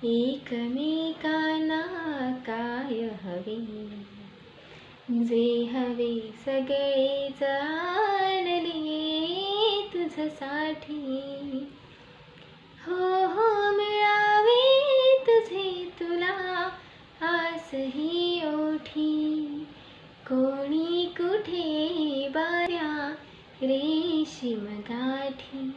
एकमेकांना काय हवे, जे हवे सगळेच आणले तुझ्यासाठी. हो हो मिळावे तुझे तुला आस ही ओठी, कोणी कुठे बाऱ्या रेशीम गाठी.